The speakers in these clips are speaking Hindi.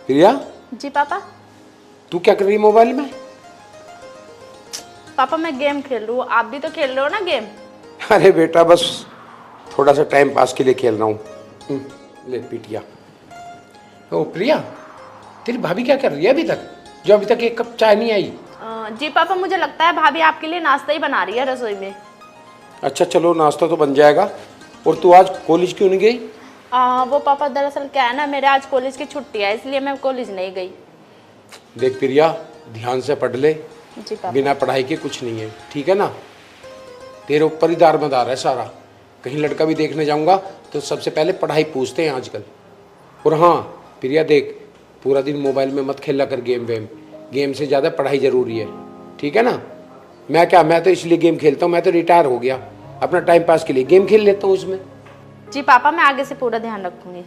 प्रिया, जी पापा। तू क्या कर रही है मोबाइल में? पापा मैं गेम खेल रही हूँ, आप भी तो खेल रहे हो ना गेम। अरे बेटा बस थोड़ा सा टाइम पास के लिए खेल रहा हूँ। ले पिटिया। ओ प्रिया, तेरी भाभी क्या कर रही है अभी तक, जो अभी तक एक कप चाय नहीं आई? जी पापा, मुझे लगता है भाभी आपके लिए नाश्ता ही बना रही है रसोई में। अच्छा चलो, नाश्ता तो बन जाएगा। और तू आज कॉलेज क्यों नहीं गई? वो पापा दरअसल क्या है ना, मेरे आज कॉलेज की छुट्टी है, इसलिए मैं कॉलेज नहीं गई। देख प्रिया, ध्यान से पढ़ ले। जी पापा। बिना पढ़ाई के कुछ नहीं है, ठीक है ना? तेरे ऊपर ही दारोमदार है सारा। कहीं लड़का भी देखने जाऊंगा तो सबसे पहले पढ़ाई पूछते हैं आजकल। और हाँ प्रिया देख, पूरा दिन मोबाइल में मत खेला कर गेम वेम। गेम से ज़्यादा पढ़ाई ज़रूरी है, ठीक है ना? मैं तो इसलिए गेम खेलता हूँ, मैं तो रिटायर हो गया, अपना टाइम पास के लिए गेम खेल लेता हूँ उसमें। जी पापा, मैं आगे से पूरा ध्यान रखूंगी।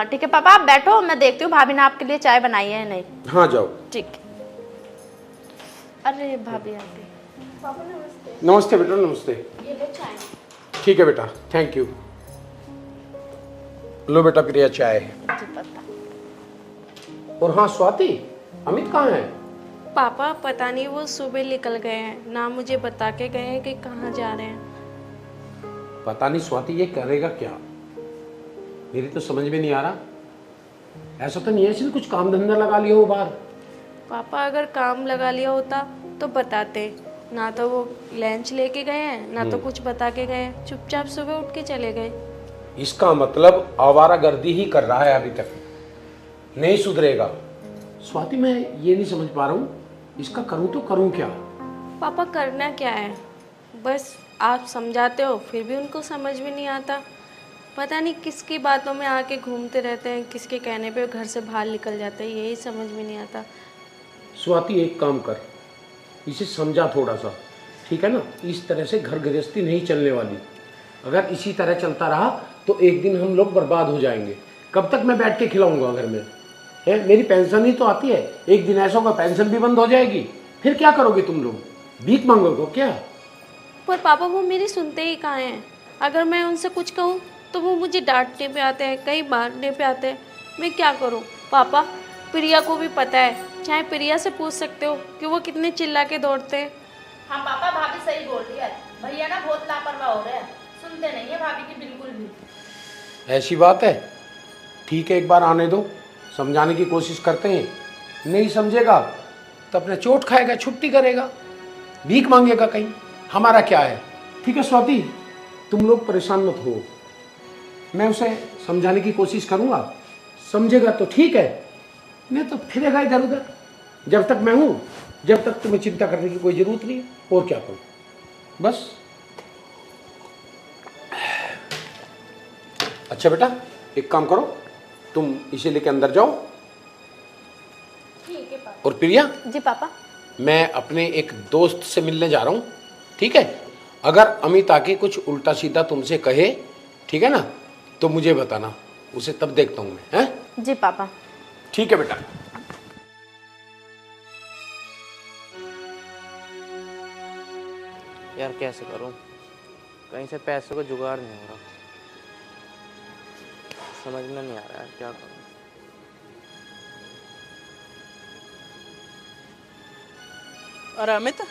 ठीक है पापा, आप बैठो, मैं देखती हूँ भाभी ने आपके लिए चाय बनाई है या नहीं। हाँ जाओ। ठीक। अरे भाभी आ गई। पापा नमस्ते। नमस्ते बेटा, नमस्ते। ये लो चाय। ठीक है बेटा, थैंक यू। लो बेटा प्रिया चाय। जी पापा। और हाँ स्वाति, अमित कहाँ है? पापा पता नहीं, वो सुबह निकल गए हैं, ना मुझे बता के गए हैं कि कहाँ जा रहे हैं। पता नहीं स्वाति ये करेगा क्या, मेरी तो समझ में नहीं आ रहा। ऐसा तो नहीं है इसने कुछ काम धंधा लगा लिया हो बाहर? पापा अगर काम लगा लिया होता तो बताते, ना तो वो लंच लेके गए हैं, ना तो कुछ बता के गए हैं, चुपचाप सुबह उठ के चले गए। इसका मतलब आवारागर्दी ही कर रहा है अभी तक, नहीं सुधरेगा। स्वाति मैं ये नहीं समझ पा रहा हूँ, इसका करूँ तो करूँ क्या? पापा करना क्या है, बस आप समझाते हो फिर भी उनको समझ में नहीं आता। पता नहीं किसकी बातों में आके घूमते रहते हैं, किसके कहने पे घर से बाहर निकल जाते हैं, यही समझ में नहीं आता। स्वाति एक काम कर, इसे समझा थोड़ा सा, ठीक है ना? इस तरह से घर गृहस्थी नहीं चलने वाली। अगर इसी तरह चलता रहा तो एक दिन हम लोग बर्बाद हो जाएंगे। कब तक मैं बैठ के खिलाऊंगा घर में? है मेरी पेंशन ही तो आती है, एक दिन ऐसा होगा पेंशन भी बंद हो जाएगी, फिर क्या करोगे तुम लोग? भीख मांगोगे क्या? पर पापा वो मेरी सुनते ही कहाँ हैं। अगर मैं उनसे कुछ कहूँ तो वो मुझे डांटने पे आते हैं, कहीं मारने पे आते हैं। मैं क्या करूँ पापा? प्रिया को भी पता है, चाहे प्रिया से पूछ सकते हो कि वो कितने चिल्ला के दौड़ते हैं। हाँ पापा, भाभी सही बोल रही है, भैया ना बहुत लापरवाह हो रहे हैं, सुनते नहीं है भाभी की बिल्कुल भी। ऐसी बात है? ठीक है एक बार आने दो, समझाने की कोशिश करते हैं। नहीं समझेगा तो अपने चोट खाएगा, छुट्टी करेगा, भीख मांगेगा कहीं, हमारा क्या है? ठीक है स्वाति, तुम लोग परेशान मत हो, मैं उसे समझाने की कोशिश करूंगा, समझेगा तो ठीक है, नहीं तो फिरेगा इधर उधर। जब तक मैं हूं, जब तक तुम्हें चिंता करने की कोई जरूरत नहीं है। और क्या करूं बस। अच्छा बेटा एक काम करो, तुम इसे लेके अंदर जाओ। ठीक है पापा। और प्रिया, जी पापा। मैं अपने एक दोस्त से मिलने जा रहा हूँ, ठीक है? अगर अमित आके कुछ उल्टा सीधा तुमसे कहे, ठीक है ना, तो मुझे बताना, उसे तब देखता हूँ मैं। हैं? जी पापा। ठीक है बेटा। यार कैसे करूं, कहीं से पैसों का जुगाड़ नहीं हो रहा, समझ में नहीं आ रहा यार क्या करूं। अरे अमित,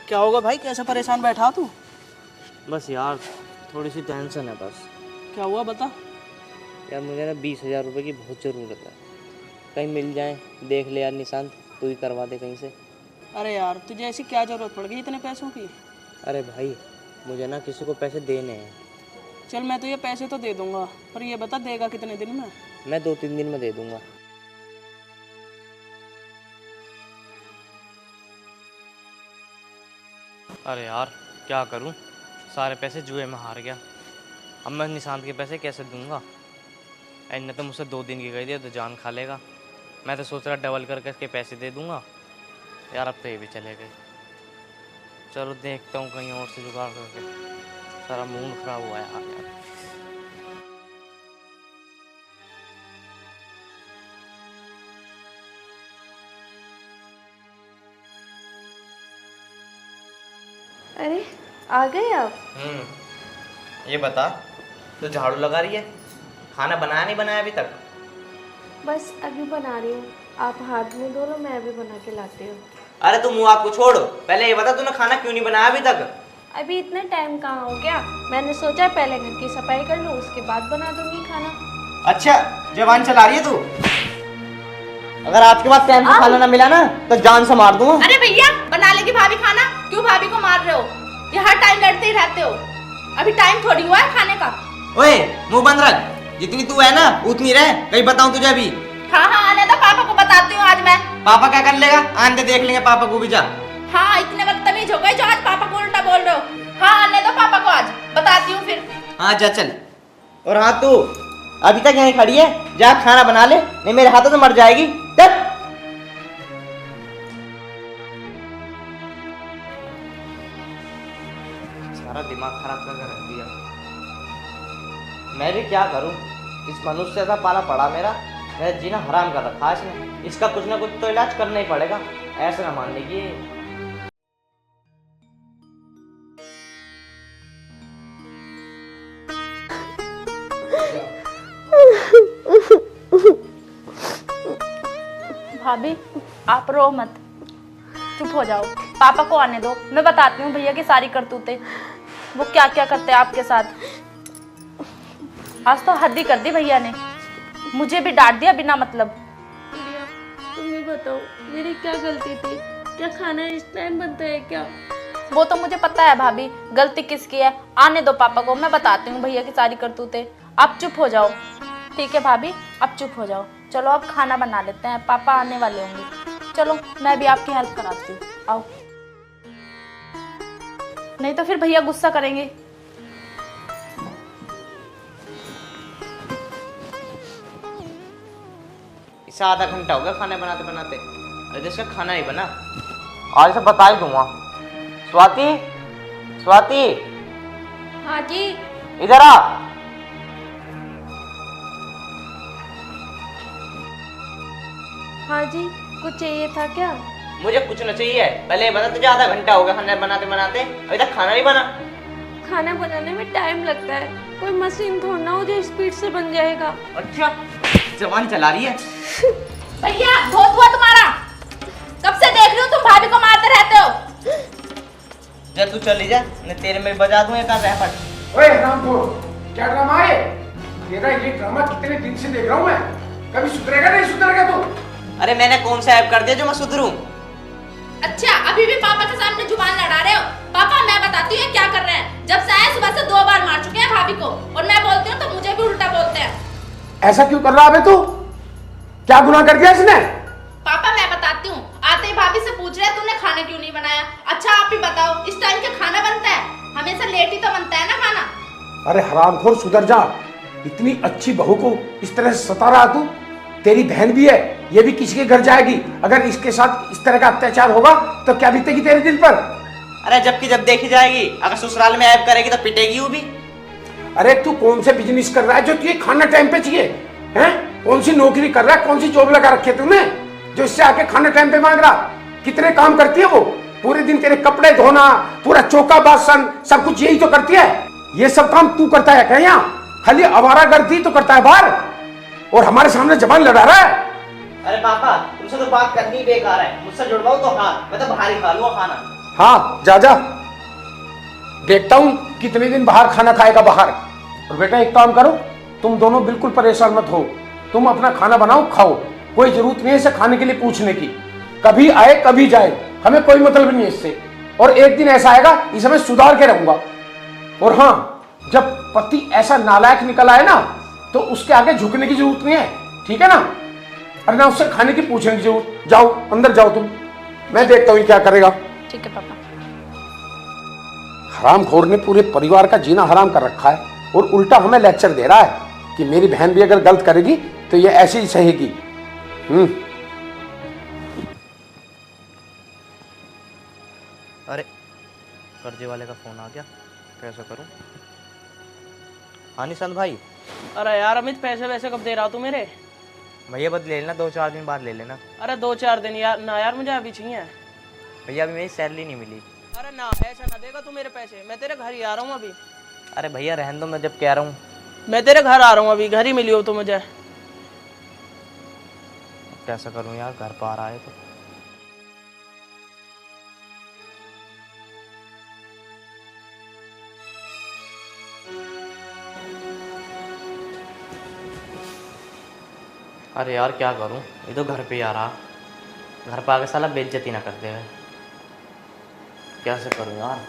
क्या होगा भाई, कैसे परेशान बैठा तू? बस यार थोड़ी सी टेंशन है बस। क्या हुआ बता। यार मुझे ना 20,000 रुपये की बहुत ज़रूरत है, कहीं मिल जाए, देख ले यार निशांत, तू ही करवा दे कहीं से। अरे यार तुझे ऐसी क्या जरूरत पड़ गई इतने पैसों की? अरे भाई मुझे ना किसी को पैसे देने हैं। चल मैं तुझे पैसे तो दे दूंगा, पर ये बता देगा कितने दिन में? मैं 2-3 दिन में दे दूंगा। अरे यार क्या करूं, सारे पैसे जुए में हार गया, अब मैं निशांत के पैसे कैसे दूंगा? इनने तो मुझसे 2 दिन की कही दिया तो जान खा लेगा। मैं तो सोच रहा डबल करके इसके पैसे दे दूंगा। यार अब तो ये भी चले गए। चलो देखता हूँ कहीं और से जुगाड़ करके, सारा मूड खराब हुआ है यार। अरे आ गए आप? ये बता, तो झाड़ू लगा रही है, खाना बनाया नहीं बनाया अभी तक? बस अभी बना रही हूँ, आप हाथ में धो लो, मैं अभी बना के लाती हूँ। अरे तू मुँह आपको छोड़, पहले ये बता तूने खाना क्यों नहीं बनाया अभी तक? अभी इतना टाइम कहाँ हो गया, मैंने सोचा पहले घर की सफाई कर लूँ, उसके बाद बना दूंगी खाना। अच्छा जवान चला रही है तू? अगर आपके पास टाइम से खाना ना मिला ना तो जान से मार दूंगा। अरे भैया बना लेगी भाभी खाना, क्यों भाभी को मार रहे हो? ये हर टाइम लड़ते ही रहते हो, अभी टाइम थोड़ी हुआ है खाने का। ओए मुंह बंद रख, जितनी तू है ना उतनी रह, कहीं बताऊं तुझे अभी। हाँ हाँ आने दो, पापा को बताती हूँ आज मैं। पापा क्या कर लेगा, आने दे देख लेंगे पापा को भी। जा हाँ इतने बदतमीज हो गए जो आज पापा को उल्टा बोल रहे हो। हाँ आने दो पापा को, आज बताती हूँ फिर। हाँ जा चल। और हाँ तू अभी तक यहीं खड़ी है, जा खाना बना ले, नहीं मेरे हाथों से मर जाएगी। चल। सारा दिमाग खराब करके रख दिया। मैं भी क्या करूं, इस मनुष्य का पाला पड़ा मेरा जीना हराम कर रखा है इसने। इसका कुछ ना कुछ तो इलाज करना ही पड़ेगा, ऐसे ना मान लीजिए। भाभी आप रो मत, चुप हो जाओ, पापा को आने दो, मैं बताती हूँ भैया की सारी करतूतें, वो क्या क्या करते हैं आपके साथ। आज तो हद ही कर दी भैया ने, मुझे भी डांट दिया बिना मतलब। प्रिया तुम ही बताओ मेरी क्या गलती थी, क्या खाना इस टाइम बनता है क्या? वो तो मुझे पता है भाभी, गलती किसकी है, आने दो पापा को, मैं बताती हूँ भैया की सारी करतूतें। आप चुप हो जाओ, ठीक है भाभी आप चुप हो जाओ। चलो अब खाना बना लेते हैं, पापा आने वाले होंगे। चलो मैं भी आपकी हेल्प कराती हूँ, आओ, नहीं तो फिर भैया गुस्सा करेंगे। इसे आधा घंटा हो गया खाने बनाते बनाते, अरे इसका खाना नहीं बना। आज से बता ही दूंगा। स्वाति, स्वाति हाँ जी। इधर आ। हाँ जी कुछ चाहिए था क्या? मुझे कुछ न चाहिए, पहले ये बता तुझे आधा घंटा हो गया खाना बनाते बनाते, अभी तक खाना नहीं बना। खाना बनाने में टाइम लगता है, कोई मशीन थोड़ा ना हो जो स्पीड से बन जाएगा। अच्छा जवान चला रही है। भैया बहुत हुआ तुम्हारा, कब से देख रही हूँ तुम भाभी को मारते रहते हो। जब तू चली जा मैं तेरे में बजा दूं एक रह पट। ओए रामपुर, क्या ड्रामा है तेरा? ये ड्रामा कितने दिन से देख रहा हूँ मैं, कभी सुधरेगा नहीं सुधरेगा तू? अरे मैंने कौन सा ऐप कर दिया जो मैं सुधरूं? अच्छा अभी भी पापा के सामने जुबान लड़ा रहे हो? पापा मैं बताती हूँ क्या कर रहे हैं, जब से आए सुबह से 2 बार मार चुके हैं भाभी को, और मैं बोलती हूँ तो मुझे भी उल्टा बोलते हैं। ऐसा क्यों कर रहा है तू? क्या गुनाह कर दिया इसने? पापा मैं बताती हूँ, आते ही भाभी से पूछ रहे हैं तूने खाना क्यों नहीं बनाया। अच्छा आप ही बताओ इस टाइम क्या खाना बनता है? हमेशा लेट ही तो बनता है ना खाना। अरे हरामखोर सुधर जा, इतनी अच्छी बहू को इस तरह से सता रहा तू। तेरी बहन भी है, ये भी किसी के घर जाएगी, अगर इसके साथ इस तरह का अत्याचार होगा तो क्या बीतेगी तेरे दिल पर? अरे जबकि जब देखी जाएगी, अगर ससुराल में ऐप करेगी तो पिटेगी वो भी। अरे तू कौन से बिजनेस कर रहा है जो तुझे खाना टाइम पे चाहिए? हैं? कौन सी नौकरी कर रहा है, कौन सी जॉब लगा रखी है तूने जो इससे आके खाना टाइम पे मांग रहा? कितने काम करती है वो, पूरे दिन तेरे कपड़े धोना, पूरा चौका बासन सब कुछ यही तो करती है। ये सब काम तू करता है क्या? यहाँ खाली आवारागर्दी तो करता है बाहर, और हमारे सामने जबान लड़ा रहा है। अरे पापा तुमसे तो बात करनी बेकार है, मुझसे जुड़वाओ तो हाँ, मैं तो बाहर ही खा लूंगा खाना। हाँ जा जा, देखता हूँ कितने दिन बाहर खाना खाएगा बाहर। और बेटा एक काम करो, तुम दोनों बिल्कुल परेशान मत हो, तुम अपना खाना बनाओ खाओ, कोई जरूरत नहीं है इसे खाने के लिए पूछने की। कभी आए कभी जाए, हमें कोई मतलब नहीं है इससे। और एक दिन ऐसा आएगा इसे मैं सुधार के रहूंगा। और हाँ, जब पति ऐसा नालायक निकल आए ना तो उसके आगे झुकने की जरूरत नहीं है, ठीक है ना? अरे ना उससे खाने की पूछने की जरूरत। जाओ अंदर जाओ तुम, मैं देखता हूँ क्या करेगा। ठीक है पापा। हरामखोर ने पूरे परिवार का जीना हराम कर रखा है, और उल्टा हमें लेक्चर दे रहा है कि मेरी बहन भी अगर गलत करेगी तो ये ऐसे ही सहेगी। अरे कर्जे वाले का फ़ोन आ गया, कैसे करूं? हाँ निशांत भाई। अरे यार अमित, पैसे वैसे कब दे रहा तू मेरे? भैया बस ले लेना, 2-4 दिन बाद ले लेना। अरे 2-4 दिन यार ना यार, मुझे अभी चाहिए। भैया अभी मेरी सैलरी नहीं मिली। अरे ना ऐसा ना देगा तू मेरे पैसे, मैं तेरे घर ही आ रहा हूँ अभी। अरे भैया रहने दो, मैं जब कह रहा हूँ। मैं तेरे घर आ रहा हूँ अभी, घर ही मिली हो तो मुझे। कैसा करूं यार, घर पर आ रहा है तो। अरे यार क्या करूं, ये तो घर पे ही आ रहा, घर पे आके साला बेइज्जती ना कर दे। कैसे करूं यार,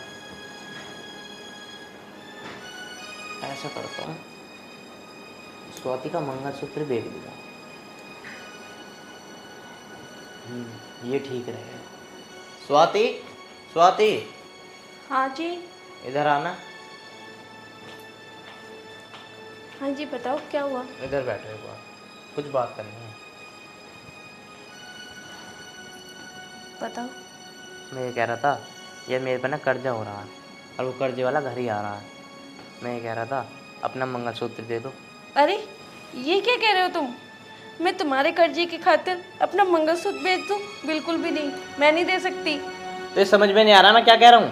ऐसा करता हूँ, स्वाति का मंगलसूत्र बेच दूंगा। ये ठीक रहेगा। स्वाति, स्वाति हाँ जी। इधर आना। हाँ जी, बताओ क्या हुआ। इधर बैठो एक बार, कुछ बात करनी है। बताओ। मैं ये कह रहा था, ये मेरे पे ना कर्जा हो रहा है और वो कर्जे वाला घर ही आ रहा है। मैं ये कह रहा था, अपना मंगलसूत्र दे दो। अरे ये क्या कह रहे हो तुम, मैं तुम्हारे कर्जे की खातिर अपना मंगलसूत्र बेच दूं? बिल्कुल भी नहीं, मैं नहीं दे सकती। तो ये समझ में नहीं आ रहा मैं क्या कह रहा हूँ?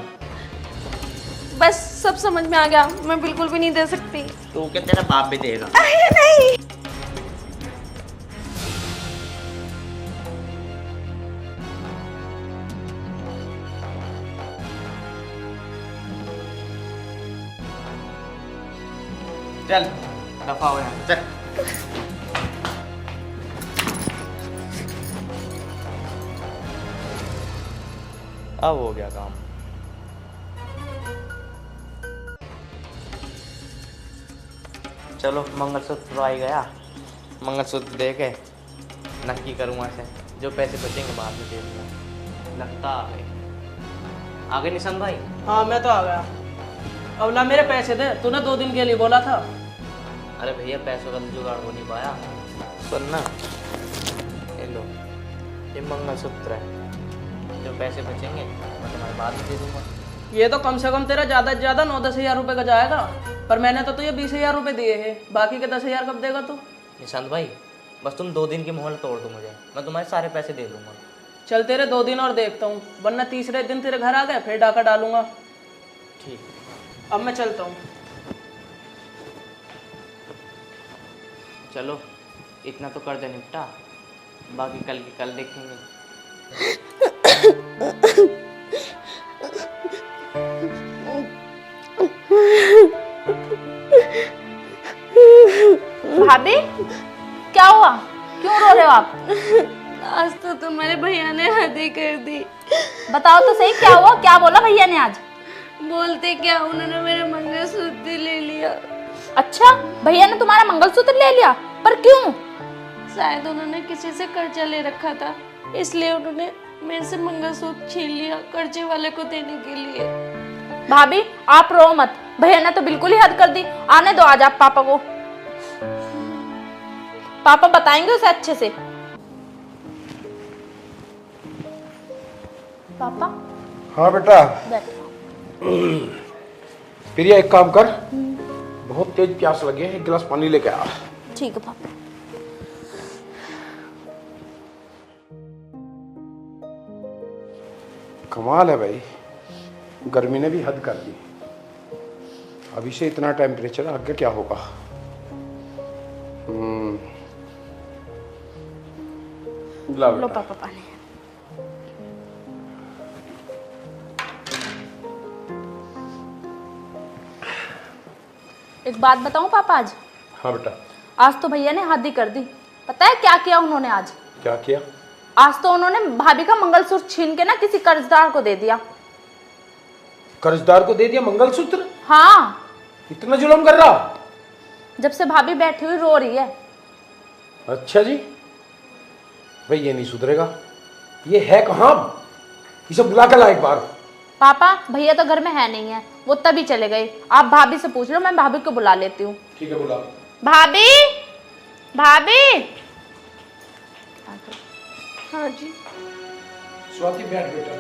बस सब समझ में आ गया, मैं बिल्कुल भी नहीं दे सकती। तो क्या तेरा बाप भी देगा? अरे नहीं। चल दफा हो यहाँ से, चल। अब हो गया काम। चलो मंगलसूत्र तो आ ही गया, मंगलसूत्र दे के नक्की करूँगा इसे, जो पैसे बचेंगे बाद में दे दूँगा। लगता आ गए निशान भाई। हाँ मैं तो आ गया। अब ला मेरे पैसे दे, तूने 2 दिन के लिए बोला था। अरे भैया पैसों का तो जुगाड़ हो नहीं पाया। सुन ना, ये लो, ये मंगलसूत्र है, जो पैसे बचेंगे मैं तुम्हारे बाद में दे दूँगा। ये तो कम से कम तेरा ज़्यादा से ज़्यादा 9-10 हज़ार रुपये का जाएगा, पर मैंने तो तुझे 20 हज़ार रुपये दिए हैं, बाकी के 10 हज़ार कब देगा तू? निशांत भाई बस तुम 2 दिन की मोहलत तोड़ दो मुझे, मैं तुम्हारे सारे पैसे दे दूँगा। चल तेरे 2 दिन और देखता हूँ, वरना तीसरे दिन तेरे घर आ गए फिर डाका डालूंगा। ठीक। अब मैं चलता हूँ। चलो इतना तो कर्जा निपटा, बाकी कल की कल देखेंगे। भाभी क्या हुआ, क्यों रो रहे हो आप? आज तो तुम्हारे भैया ने हद ही कर दी। बताओ तो सही क्या हुआ, क्या बोला भैया ने आज? बोलते क्या, उन्होंने मेरा मंगलसूत्र ले लिया। अच्छा, भैया ने तुम्हारा मंगलसूत्र ले लिया, पर क्यों? शायद उन्होंने किसी से कर्जा ले रखा था, इसलिए उन्होंने मेरे से मंगलसूत्र छीन लिया कर्जे वाले को देने के लिए। भाभी आप रो मत, भैया ने तो बिल्कुल ही हद कर दी। आने दो आज आप पापा को, पापा बताएंगे उसे अच्छे से। पापा हाँ बेटा। बैठो। प्रिया एक काम कर, बहुत तेज प्यास लगी है, एक गिलास पानी लेके आ। ठीक है पापा। कमाल है भाई, गर्मी ने भी हद कर दी। अभी से इतना टेम्परेचर, आगे क्या होगा? ला लो बेटा। पापा पानी। एक बात बताऊं पापा, आज हाँ बेटा। आज तो भैया ने हद ही कर दी। पता है क्या किया उन्होंने आज? क्या किया? आज तो उन्होंने भाभी का मंगलसूत्र छीन के ना किसी कर्जदार को दे दिया। कर्जदार को दे दिया मंगलसूत्र? हाँ, इतना जुल्म कर रहा? जब से भाभी बैठी हुई रो रही है। अच्छा जी, भाई ये नहीं सुधरेगा। ये है कहाँ? इसे बुला के ला एक बार। पापा भैया तो घर में है नहीं है, वो तभी चले गए। आप भाभी से पूछ लो, मैं भाभी को बुला लेती हूँ। ठीक है बुला। भाभी, भाभी। हाँ जी। स्वाति बैठ बेटा,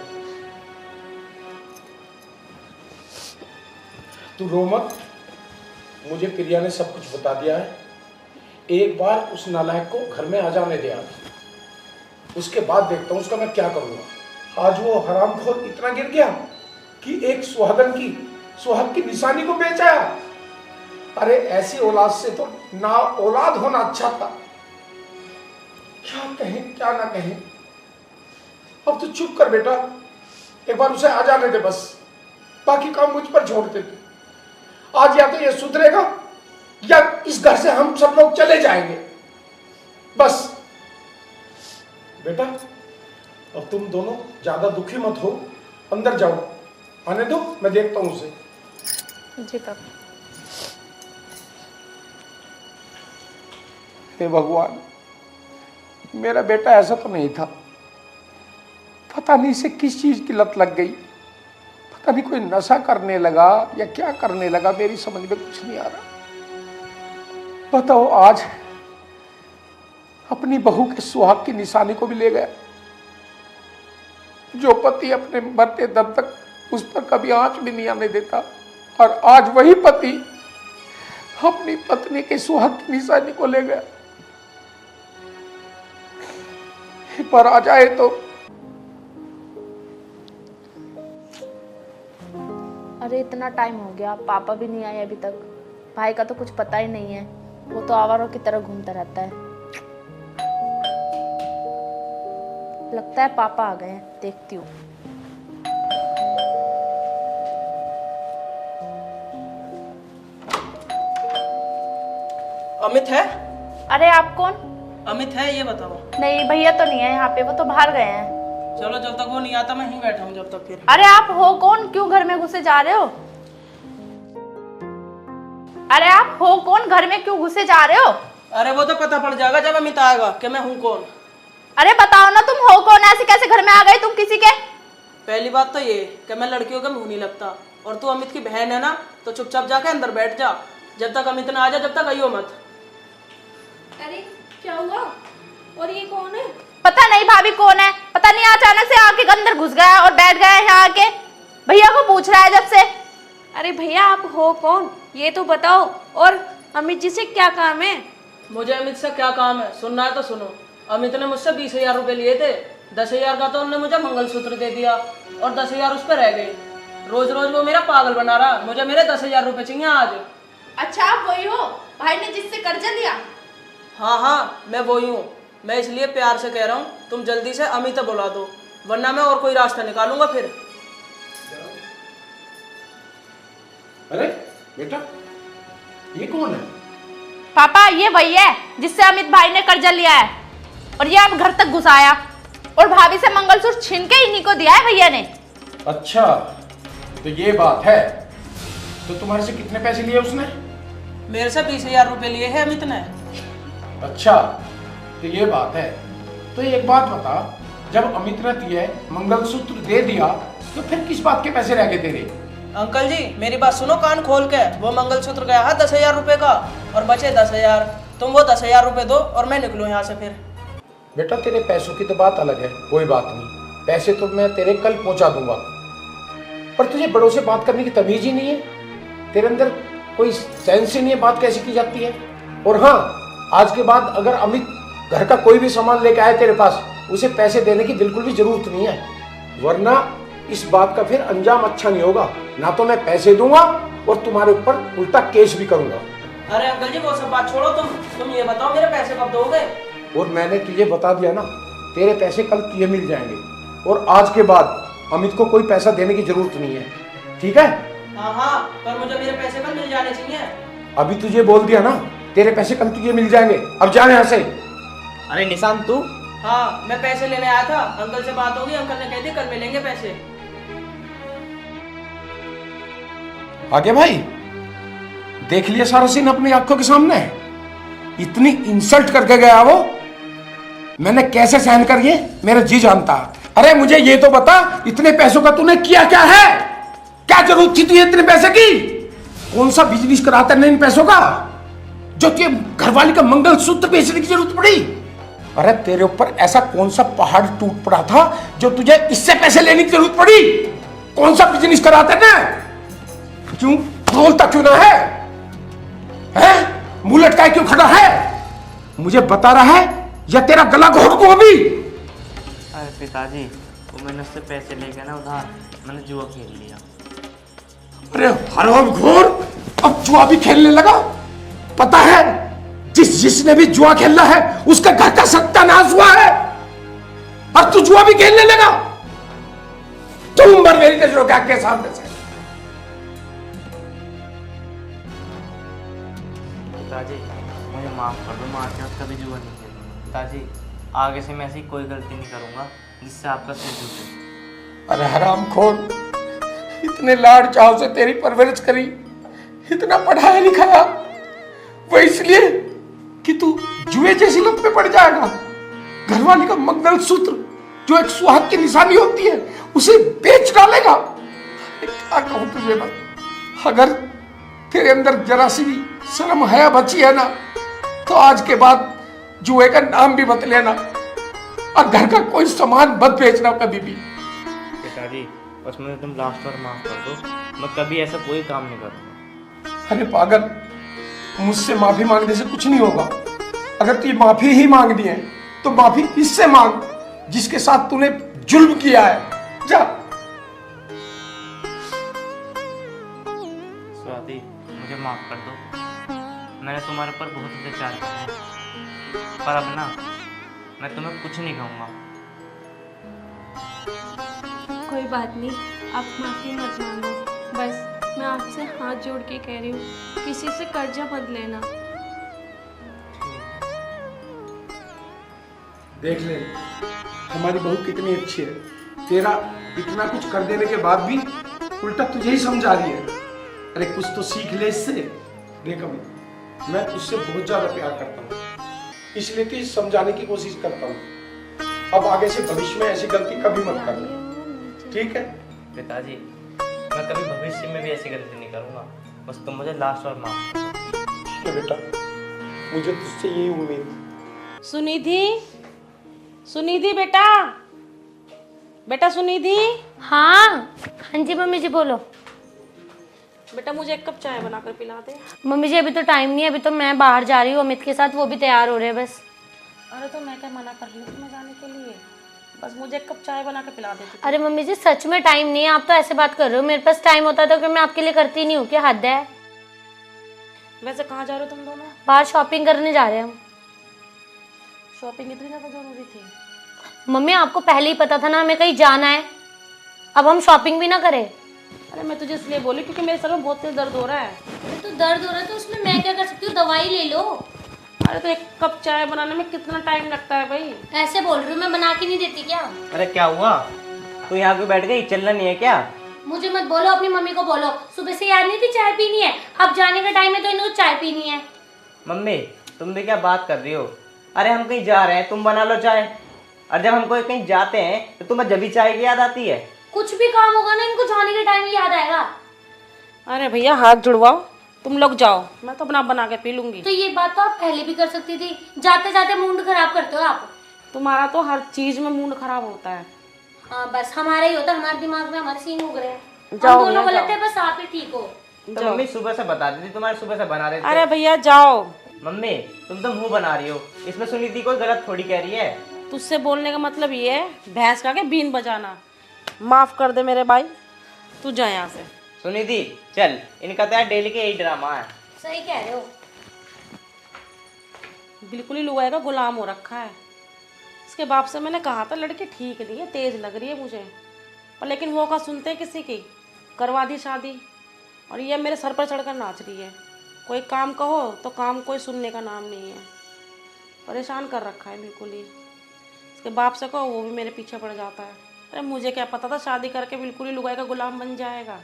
तू रो मत। मुझे प्रिया ने सब कुछ बता दिया है। एक बार उस नालायक को घर में आ जाने दे आज, उसके बाद देखता हूँ उसका मैं क्या करूँगा। आज वो हरामखोर इतना गिर गया कि एक सुहाग की निशानी को बेचाया। अरे ऐसी औलाद से तो ना औलाद होना अच्छा था। क्या कहें क्या ना कहें। अब तो चुप कर बेटा, एक बार उसे आ जाने दे बस, बाकी काम मुझ पर छोड़ दे। आज या तो ये सुधरेगा या इस घर से हम सब लोग चले जाएंगे बस। बेटा अब तुम दोनों ज्यादा दुखी मत हो, अंदर जाओ, आने दो, मैं देखता हूं उसे। जी पापा। हे भगवान, मेरा बेटा ऐसा तो नहीं था, पता नहीं इसे किस चीज की लत लग गई, पता नहीं कोई नशा करने लगा या क्या करने लगा, मेरी समझ में कुछ नहीं आ रहा। बताओ, आज अपनी बहू के सुहाग की निशानी को भी ले गया। जो पति अपने मरते दम तक उस पर कभी आंच भी नहीं आने देता, और आज वही पति अपनी पत्नी के सुहाग की निशानी को ले गया। एक बार आ जाए तो। अरे इतना टाइम हो गया, पापा भी नहीं आए अभी तक। भाई का तो कुछ पता ही नहीं है, वो तो आवारों की तरह घूमता रहता है। लगता है पापा आ गए हैं, देखती हूँ। अमित है? अरे आप कौन? अमित है, ये बताओ। नहीं भैया तो नहीं है यहाँ पे, वो तो बाहर गए हैं। चलो जब तक वो नहीं आता मैं यहीं बैठा हूँ जब तक। फिर अरे आप हो कौन, क्यों घर में घुसे जा रहे हो? अरे आप हो कौन, घर में क्यों घुसे जा रहे हो? अरे वो तो पता पड़ जाएगा जब अमित आएगा कि मैं हूँ कौन। अरे बताओ ना, तुम हो कौन? ऐसे कैसे घर में आ गए तुम किसी के? पहली बात तो ये कि मैं लड़कियों का मुंह नहीं लगता, और तू अमित की बहन है ना, तो चुपचाप जाके अंदर बैठ जा, जब तक अमित ना आ जाए जब तक आइयो मत। अरे क्या हुआ? और ये कौन है? पता नहीं भाभी कौन है, पता नहीं अचानक से आके अंदर घुस गया और बैठ गया है यहाँ आके। भैया को पूछ रहा है जब से। अरे भैया आप हो कौन, ये तो बताओ। और अमित जी से क्या काम है? मुझे अमित से क्या काम है, सुनना है तो सुनो। अमित ने मुझसे 20,000 रुपए लिए थे, 10,000 का तो उन्होंने मुझे मंगलसूत्र दे दिया और 10,000 उस पर रह गए। रोज रोज वो मेरा पागल बना रहा, मुझे मेरे 10,000 रुपए चाहिए आज। अच्छा आप वही हो भाई ने जिससे कर्जा लिया? हाँ हाँ मैं वही हूँ। मैं इसलिए प्यार से कह रहा हूँ, तुम जल्दी से अमित बुला दो, वरना मैं और कोई रास्ता निकालूंगा फिर। अरे बेटा, ये कौन है? पापा ये वही है जिससे अमित भाई ने कर्जा लिया है, और ये आप घर तक घुसाया, और भाभी से मंगलसूत्र छीन के इन्हीं को दिया है भैया ने। अच्छा तो ये बात है। तो तुम्हारे से कितने पैसे लिए उसने? मेरे से 20,000 रुपए लिए हैं अमित ने। अच्छा तो ये बात है। तो एक बात बता, जब अमित ने दिए मंगलसूत्र दे दिया तो फिर किस बात के पैसे रह गए तेरे? अंकल जी मेरी बात सुनो कान खोल के। वो मंगलसूत्र गया है 10,000 रुपए का, और बचे 10,000। तुम वो 10,000 रुपए दो और मैं निकलूँ यहाँ से फिर। बेटा तेरे पैसों की तो बात अलग है, कोई बात नहीं, पैसे तो मैं तेरे कल पहुंचा दूंगा, पर तुझे बड़ों से बात करने की तमीज ही नहीं है। तेरे अंदर कोई सेंस ही नहीं है, बात कैसे की जाती है। और हाँ, आज के बाद अगर अमित घर का कोई भी सामान लेके आए तेरे पास, उसे पैसे देने की बिल्कुल भी जरूरत नहीं है, वरना इस बात का फिर अंजाम अच्छा नहीं होगा। ना तो मैं पैसे दूंगा और तुम्हारे ऊपर उल्टा केस भी करूंगा। अरे अंकल जी वो सब बात छोड़ो, तुम ये बताओ मेरे पैसे कब दोगे? और मैंने तुझे बता दिया ना, तेरे पैसे कल तुझे मिल जाएंगे, और आज के बाद अमित को कोई पैसा देने की जरूरत नहीं है, ठीक है? हाँ हाँ, पर मुझे मेरे पैसे कल मिल जाने चाहिए। अभी तुझे बोल दिया ना, तेरे पैसे कल तुझे मिल जाएंगे, अब जा यहाँ से। अरे निशांत तू? हाँ मैं पैसे लेने आया था, अंकल से बात होगी, अंकल ने कह दिया कल मिलेंगे पैसे। आगे भाई देख लिया सारा सीन अपनी आंखों के सामने। इतनी इंसल्ट करके गया वो, मैंने कैसे सहन करिए मेरा जी जानता। अरे मुझे ये तो बता, इतने पैसों का तूने किया क्या है? क्या जरूरत थी तुझे इतने पैसे की? कौन सा बिजनेस कराता है इन पैसों का, जो तुझे घरवाली का मंगलसूत्र बेचने की जरूरत पड़ी? अरे तेरे ऊपर ऐसा कौन सा पहाड़ टूट पड़ा था जो तुझे इससे पैसे लेने की जरूरत पड़ी? कौन सा बिजनेस कराते ना? क्यों बोलता क्यों ना है? मुंह लटकाए क्यों खड़ा है? मुझे बता रहा है या तेरा गला घोट दूं अभी? अरे पिताजी, वो मैंने उससे पैसे लेके ना उधार, मैंने जुआ खेल लिया। अरे हराम घोर, अब जुआ भी खेलने लगा? पता है जिस जिसने भी जुआ खेलना है उसका घर का सत्यानाश हुआ है, और तू जुआ भी खेलने लगा। तुम मर मेरी नजरों के आगे सामने से। पिताजी मुझे माफ़ कर दो, मैं आज के बाद कभी जुआ नहीं खेलूंगा। पिताजी आगे से मैं ऐसी कोई गलती नहीं करूंगा जिससे आपका सिर झुके। अरे हरामखोर, इतने लाड चाव से तेरी परवरिश करी, इतना पढ़ाया लिखाया, वो इसलिए कि तू जुए जैसी लत में पड़ जाएगा। घरवाली का मंगलसूत्र जो एक सुहाग की निशानी होती है उसे बेच डालेगा। क्या कहूं तुझे मैं, अगर तेरे अंदर जरा सी भी शर्म हया बची है ना, तो आज के बाद जुए का नाम भी मत लेना, और घर का कोई सामान मत बेचना कभी भी। पिताजी बस मुझे तुम लास्ट बार माफ़ कर दो, मैं कभी ऐसा कोई काम नहीं करूँगा। अरे पागल, मुझसे माफी मांगने से कुछ नहीं होगा। अगर तू माफी ही मांगनी है तो माफी इससे मांग जिसके साथ तूने जुल्म किया है। जा। स्वाति मुझे माफ़ कर दो, मैंने तुम्हारे ऊपर बहुत अत्याचार किया है, पर अब ना मैं तुम्हें कुछ नहीं कहूँगा। कोई बात नहीं, आप माफ़ी मत मांगो। बस मैं आपसे हाथ जोड़ के कह रही हूँ, किसी से कर्जा मत लेना। देख ले हमारी बहू कितनी अच्छी है, तेरा इतना कुछ कर देने के बाद भी उल्टा तुझे ही समझा रही है। अरे कुछ तो सीख ले इससे। देख अभी मैं तुझसे बहुत ज्यादा प्यार करता हूँ, इसलिए तुझे समझाने की कोशिश करता हूँ। अब आगे से भविष्य में ऐसी गलती कभी मत करना, ठीक है? पिताजी मैं कभी भविष्य में भी ऐसी गलती नहीं करूँगा, बस तुम मुझे लास्ट बार माफ़ कर दो। ठीक है बेटा, मुझे तुझसे यही उम्मीद है। सुनिधि, सुनिधि बेटा, बेटा सुनिधि। हाँ हाँ जी मम्मी जी बोलो। बेटा मुझे एक कप चाय बनाकर पिला दे। मम्मी जी अभी तो टाइम नहीं है, अभी तो मैं बाहर जा रही हूँ अमित के साथ, वो भी तैयार हो रहे हैं बस। अरे तो मैं क्या मना कर रही हूँ तुम्हें जाने के लिए, बस मुझे एक कप चाय बना के पिला देती। अरे मम्मी जी सच में टाइम नहीं है, आप तो ऐसे बात कर रहे हो। मेरे पास टाइम होता तो मैं आपके लिए करती नहीं हूँ, क्या हद है। वैसे कहाँ जा रहे हो तुम दोनों? बाहर शॉपिंग करने जा रहे हैं हम। शॉपिंग इतनी ज़्यादा जरूरी थी? मम्मी आपको पहले ही पता था ना हमें कहीं जाना है, अब हम शॉपिंग भी ना करें। अरे मैं तुझे इसलिए बोली क्योंकि मेरे सर में बहुत तेज दर्द हो रहा है। तो दर्द हो रहा है तो उसमें मैं क्या कर सकती हूँ, दवाई ले लो। अरे तो एक कप चाय बनाने में कितना टाइम लगता है भाई? ऐसे बोल रही हूँ, मैं बना के नहीं देती क्या? अरे क्या हुआ, तू यहाँ क्यों बैठ गई, चलना नहीं है क्या? मुझे मत बोलो, अपनी मम्मी को बोलो। सुबह से याद नहीं थी चाय पीनी है, अब जाने का टाइम है तो इनको चाय पीनी है। मम्मी तुम भी क्या बात कर रही हो? अरे हम कहीं जा रहे हैं, तुम बना लो चाय। और जब हम कोई कहीं जाते हैं तो तुम्हें जब भी चाय की याद आती है? कुछ भी काम होगा ना इनको जाने के टाइम ही याद आएगा। अरे भैया हाथ जुड़वाओ, तुम लोग जाओ, मैं तो अपना बना के पी लूंगी। तो ये बात तो आप पहले भी कर सकती थी, जाते जाते मूड खराब करते हो आप। तुम्हारा तो हर चीज में मूड खराब होता है। हाँ बस हमारा ही होता है, हमारे दिमाग में हमारे सीन उग रहे हैं। हम जाओ दोनों भैया, गलत है, बस आप ही ठीक हो। तो मम्मी सुबह से बता देती, तुम्हारे सुबह से बना देते। अरे भैया जाओ। मम्मी तुम तो मुंह बना रही हो, इसमें सुनीति कोई गलत थोड़ी कह रही है। तुझसे बोलने का मतलब ये है भैंस का के बीन बजाना। माफ कर दे मेरे भाई, तू जा यहाँ से। सुनीति चल, इनका तो यार डेली के यही ड्रामा है। सही कह रहे हो। बिल्कुल ही लुगाई का गुलाम हो रखा है। इसके बाप से मैंने कहा था लड़की ठीक नहीं है, तेज लग रही है मुझे, और लेकिन वो का सुनते हैं किसी की, करवा दी शादी। और ये मेरे सर पर चढ़कर नाच रही है। कोई काम कहो तो काम कोई सुनने का नाम नहीं है। परेशान कर रखा है बिल्कुल ही। इसके बाप से कहो वो भी मेरे पीछे पड़ जाता है। अरे मुझे क्या पता था शादी करके बिल्कुल ही लुगाई का गुलाम बन जाएगा।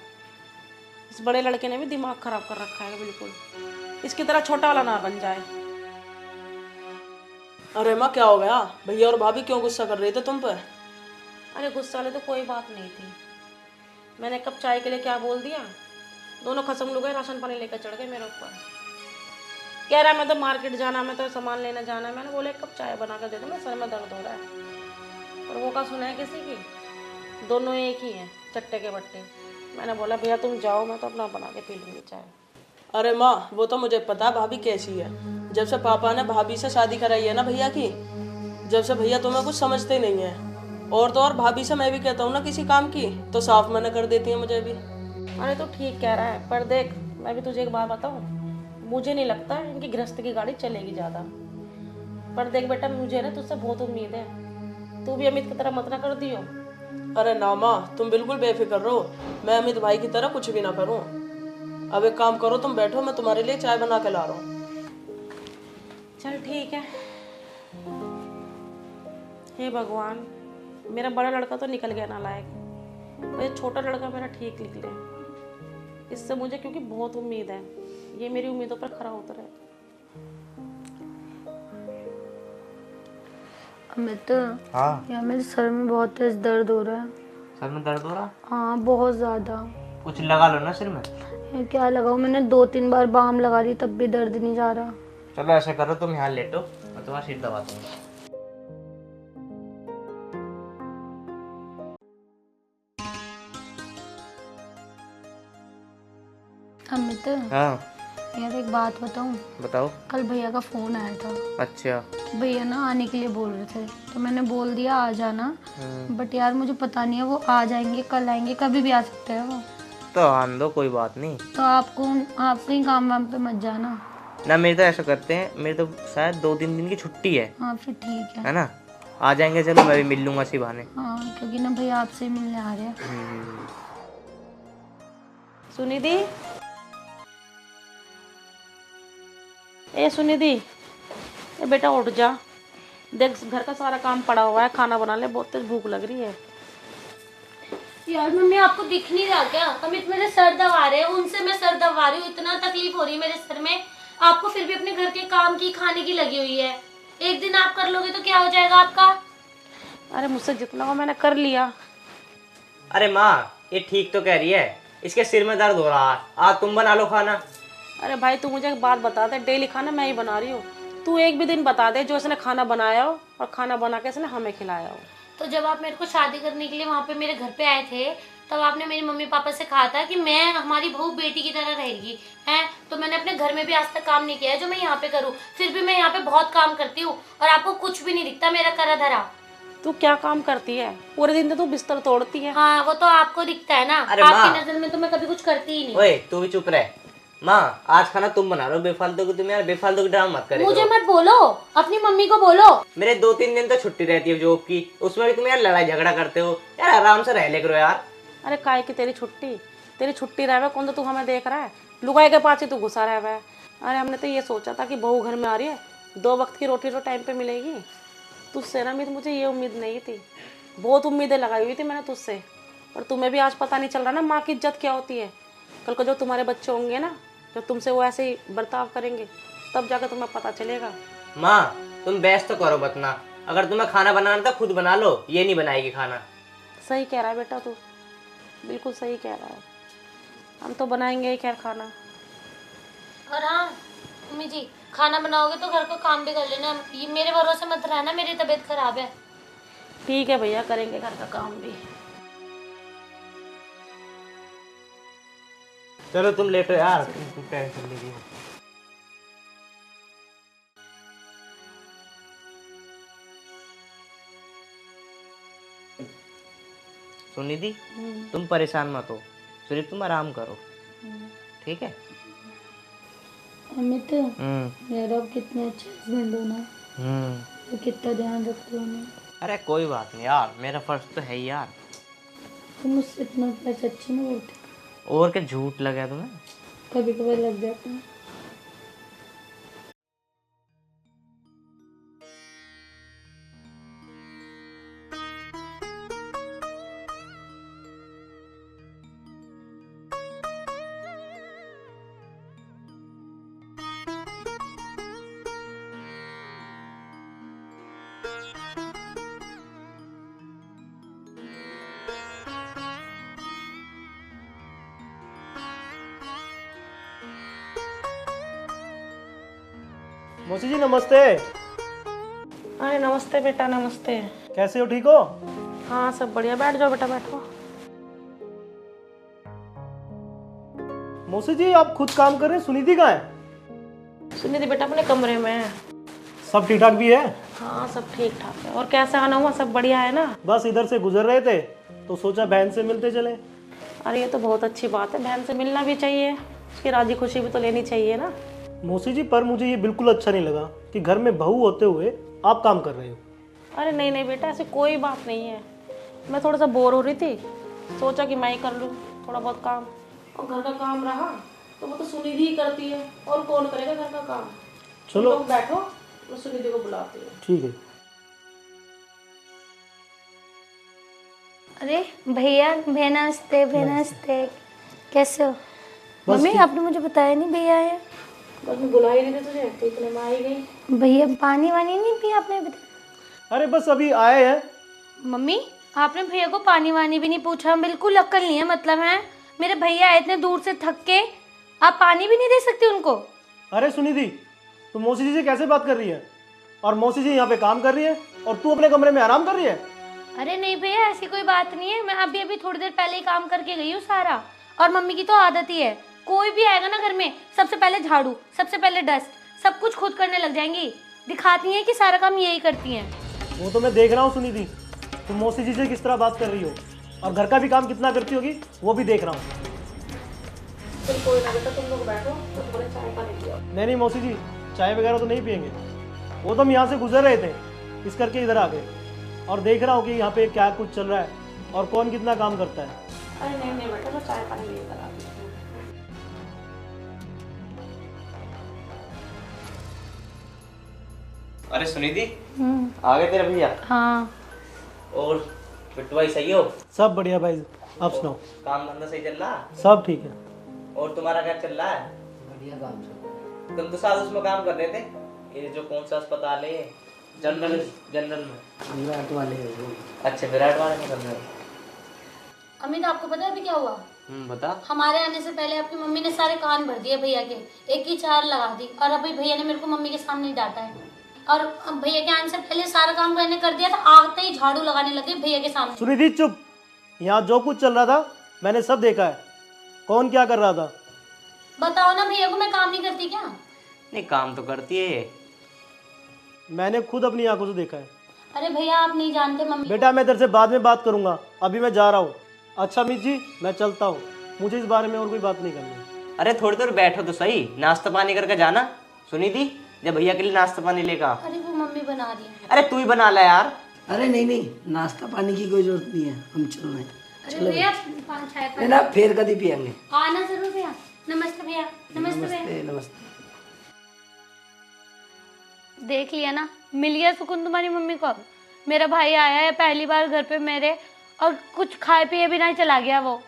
इस बड़े लड़के ने भी दिमाग खराब कर रखा है बिल्कुल, इसकी तरह छोटा वाला ना बन जाए। अरे माँ क्या हो गया, भैया और भाभी क्यों गुस्सा कर रहे थे तुम पर? अरे गुस्सा वाली तो कोई बात नहीं थी, मैंने कप चाय के लिए क्या बोल दिया, दोनों खसम लुगाई राशन पानी लेकर चढ़ गए मेरे ऊपर। कह रहा है मैं तो मार्केट जाना, मैं तो सामान लेने जाना है। मैंने बोला एक कप चाय बना कर दे दो, मेरे सर में दर्द हो रहा है। और वो का सुना है किसी की, दोनों एक ही हैं, चट्टे के बट्टे। मैंने बोला भैया तुम जाओ, मैं तो अपना बना के पी लूँगी चाय। अरे माँ वो तो मुझे पता भाभी कैसी है। जब से पापा ने भाभी से शादी कराई है ना भैया की, जब से भैया तुम्हें कुछ समझते ही नहीं है। और तो और भाभी से मैं भी कहता हूँ ना किसी काम की तो साफ मना कर देती है मुझे भी। अरे तो ठीक कह रहा है, पर देख मैं भी तुझे एक बात बताऊँ, मुझे नहीं लगता इनकी गृहस्थ की गाड़ी चलेगी ज़्यादा। पर देख बेटा, मुझे ना तुझसे बहुत उम्मीद है, तू भी अमित की तरह मत ना कर दियो। अरे ना माँ, तुम बिल्कुल बेफिक्र रहो, मैं अमित भाई की तरह कुछ भी ना करूँ। अब एक काम करो, तुम बैठो, मैं तुम्हारे लिए चाय बना के ला रहा हूँ। चल ठीक है। हे भगवान, मेरा बड़ा लड़का तो निकल गया नालायक, और ये छोटा लड़का मेरा ठीक निकले। इससे मुझे क्योंकि बहुत उम्मीद है, ये मेरी उम्मीदों पर खरा उतरे। अमित, हाँ यार मेरे सर में बहुत तेज दर्द हो रहा है। सर में दर्द हो रहा? हाँ बहुत ज्यादा। कुछ लगा लो ना सिर में। ये क्या लगाऊं? मैंने 2-3 बार बाम लगा ली तब भी दर्द नहीं जा रहा। चलो ऐसे करो, तुम यहाँ लेटो, मैं तुम्हारा सिर दबा दूंगा। अमित, हाँ यार एक बात बताऊं? बताओ। कल भैया का फोन आया था। अच्छा। भैया ना आने के लिए बोल रहे थे, तो मैंने बोल दिया आ जाना। बट यार मुझे पता नहीं है वो आ जाएंगे, कल आएंगे, कभी भी आ सकते हैं वो। तो आन दो, कोई बात नहीं। तो आप कहीं काम वाम पे मत जाना ना। मेरे तो ऐसा करते हैं, मेरे तो शायद 2-3 दिन की छुट्टी है। हाँ फिर ठीक है ना, आ जाएंगे। चलो मैं भी मिल लूंगा इसी बहाने। हाँ क्योंकि ना भैया आपसे ही मिलने आ रहे हैं। सुनिधि, ए सुनिधि, ए बेटा उठ जा, देख घर का सारा काम पड़ा हुआ है, खाना बना ले, बहुत तेज भूख लग रही है। यार मम्मी आपको दिख नहीं रहा क्या? अमित मेरे सर दबा रहे हैं, उनसे मैं सर दबा रही हूँ, इतना तकलीफ हो रही है मेरे सर में। आपको फिर भी अपने घर के काम की खाने की लगी हुई है। एक दिन आप कर लोगे तो क्या हो जाएगा आपका? अरे मुझसे जितना हो मैंने कर लिया। अरे माँ, ये ठीक तो कह रही है, इसके सिर में दर्द हो रहा है, आज तुम बना लो खाना। अरे भाई तू मुझे एक बात बता दे, डेली खाना मैं ही बना रही हूँ, तू एक भी दिन बता दे जो इसने खाना बनाया हो और खाना बना के इसने हमें खिलाया हो। तो जब आप मेरे को शादी करने के लिए वहाँ पे मेरे घर पे आए थे, तब आपने मेरे मम्मी पापा से कहा था कि मैं हमारी बहू बेटी की तरह रहेगी, हैं? तो मैंने अपने घर में भी आज तक काम नहीं किया है जो मैं यहाँ पे करूँ। फिर भी मैं यहाँ पे बहुत काम करती हूँ और आपको कुछ भी नहीं दिखता मेरा करा धरा। तू क्या काम करती है? पूरे दिन तो तू बिस्तर तोड़ती है। हाँ वो तो आपको दिखता है ना, अरे आपकी माँ। नजर में तो मैं कभी कुछ करती ही नहीं। ओए तू भी चुप रह। माँ, आज खाना तुम बना रहे हो, बेफालतू की तुम यार बेफालतू की ड्रामा मत करे। मुझे मत बोलो, अपनी मम्मी को बोलो। मेरे 2-3 दिन तो छुट्टी रहती है जॉब की, उसमें भी तुम यार लड़ाई झगड़ा करते हो यार, आराम से रह ले करो यार। अरे काय की तेरी छुट्टी रहे, कौन तो तू हमें देख रहा है? लुगाई के पास ही तू घुसा रहा है। अरे हमने तो ये सोचा था कि बहू घर में आ रही है, 2 वक्त की रोटी तो टाइम पे मिलेगी। तुझसे ना अमित मुझे ये उम्मीद नहीं थी, बहुत उम्मीदें लगाई हुई थी मैंने तुझसे, और तुम्हें भी आज पता नहीं चल रहा ना माँ की इज्जत क्या होती है। कल को जो तुम्हारे बच्चे होंगे ना, जब तुमसे वो ऐसे ही बर्ताव करेंगे, तब जाकर तुम्हें पता चलेगा। माँ तुम बहस तो करो बतना, अगर तुम्हें खाना बनाना था खुद बना लो, ये नहीं बनाएगी खाना। सही कह रहा है बेटा तू, बिल्कुल सही कह रहा है, हम तो बनाएंगे ही खैर खाना। और हाँ मम्मी जी, खाना बनाओगे तो घर का काम भी कर लेना, ये मेरे भरोसे मत रहना, मेरी तबीयत खराब है। ठीक है भैया, करेंगे घर का काम भी। चलो तुम लेटो यार, तुम टेंशन लीजिए। सुनिधि, तुम परेशान मत हो, सिर्फ तुम आराम करो, ठीक है? अमित, यार आप कितने अच्छे हस्बैंड हो ना, तो कितना ध्यान रखते हो ना। अरे कोई बात नहीं यार, मेरा फर्ज तो है ही यार। तुम मुझसे इतना प्यार सच्ची में बोलते? और क्या झूठ लगा तुम्हें? कभी कभी लग जाता है। मौसी जी नमस्ते। अरे नमस्ते बेटा, नमस्ते। कैसे हो, ठीक हो? हाँ सब बढ़िया, बैठ जाओ बेटा, बैठो। मौसी जी आप खुद काम कर रहे हैं, सुनिधि कहाँ है? सुनिधि बेटा अपने कमरे में है। सब ठीक ठाक भी है? हाँ सब ठीक ठाक है। और कैसा आना हुआ, सब बढ़िया है ना? बस इधर से गुजर रहे थे तो सोचा बहन से मिलते चले। अरे ये तो बहुत अच्छी बात है, बहन से मिलना भी चाहिए, उसकी राजी खुशी भी तो लेनी चाहिए ना। मौसी जी, पर मुझे ये बिल्कुल अच्छा नहीं लगा कि घर में बहू होते हुए आप काम कर रहे हो। अरे नहीं नहीं बेटा, ऐसी कोई बात नहीं है। मैं थोड़ा सा बोर हो रही थी, सोचा कि मैं ही कर लूँ थोड़ा बहुत काम। और घर का काम रहा तो वो तो सुनिधि ही करती है, और कौन करेगा घर का काम। चलो तुम बैठो, मैं सुनिधि को बुलाती हूँ। ठीक है। अरे भैया, नमस्ते नमस्ते, कैसे हो? मम्मी आपने मुझे बताया नहीं भैया आए। बस मैं बुला ही नहीं थी तुझे, तो इतने में आ ही गई। भैया पानी वानी नहीं पिया आपने अभी तक? अरे बस अभी आए हैं। मम्मी आपने भैया को पानी वानी भी नहीं पूछा, बिल्कुल अक्ल नहीं है। मतलब है मेरे भैया आए इतने दूर से थक के, आप पानी भी नहीं दे सकते उनको? अरे सुनिधि, तू मौसी जी से कैसे बात कर रही है? और मौसी जी यहाँ पे काम कर रही है और तू अपने कमरे में आराम कर रही है? अरे नहीं भैया, ऐसी कोई बात नहीं है। मैं अभी थोड़ी देर पहले ही काम करके गई हूँ सारा। और मम्मी की तो आदत ही है, कोई भी आएगा ना घर में, सबसे पहले झाड़ू, सबसे पहले डस्ट, सब कुछ खुद करने लग जाएंगी। दिखाती हैं कि सारा काम यही करती हैं। वो तो मैं देख रहा हूँ सुनिधि, तुम मौसी जी से किस तरह बात कर रही हो, और घर का भी काम कितना करती होगी वो भी देख रहा हूँ। चल कोई ना बेटा, तुम लोग बैठो तो थोड़ा चाय पानी पियो। नहीं मौसी जी, चाय वगैरह तो नहीं पियेंगे। वो तो हम यहाँ से गुजर रहे थे, इस करके इधर आ गए, और देख रहा हूँ कि यहाँ पे क्या कुछ चल रहा है और कौन कितना काम करता है। अरे नहीं नहीं बेटा, तो चाय पानी लेकर आ। अरे सुनिधि, आ गए तेरे भैया? हाँ। और बिट्टू भाई सही हो? सब बढ़िया भाई, आप सुनाओ। काम धंधा सही चल रहा है? सब ठीक है। और तुम्हारा क्या चल रहा है? बढ़िया काम चल। तुम तो साथ उसमें काम कर रहे थे, ये जो कौन सा अस्पताल है, जनरल में? विराट वाले अच्छा, विराट वाले में कर रहे हो। अमित आपको पता है अभी क्या हुआ? बता। हमारे आने से पहले आपकी मम्मी ने सारे कान भर दिए भैया के, एक ही चार लगा दी। और अभी भैया ने मेरे को मम्मी के सामने ही डांटा है। और भैया के आने से पहले सारा काम मैंने कर दिया था, आते ही झाड़ू लगाने लगे भैया के सामने। सुनिधि चुप, यहाँ जो कुछ चल रहा था मैंने सब देखा है। कौन क्या कर रहा था? बताओ ना भैया को, मैं काम नहीं करती क्या? नहीं, काम तो करती है ये। मैंने खुद अपनी आंखों से देखा है। अरे भैया आप नहीं जानते मम्मी। बेटा मैं तेरे से बाद में बात करूंगा, अभी मैं जा रहा हूँ। अच्छा अमित जी, मैं चलता हूँ, मुझे इस बारे में और कोई बात नहीं करनी। अरे थोड़ी देर बैठो तो सही, नाश्ता पानी करके जाना। सुनिधि, जब भैया के लिए नाश्ता पानी लेगा। अरे वो मम्मी बना रही है। अरे तू ही बना ले यार। अरे नहीं नहीं, नाश्ता पानी की कोई जरूरत नहीं है, हम चल रहे हैं। अरे भैया चाय नहीं ना, फिर कभी पियेंगे। आना जरूर भैया। नमस्ते भैया। नमस्ते भैया। नमस्ते नमस्ते। देख लिया ना, मिल गया सुकून तुम्हारी मम्मी को। अब मेरा भाई आया है पहली बार घर पे मेरे, और कुछ खाए पिए बिना ही चला गया वो।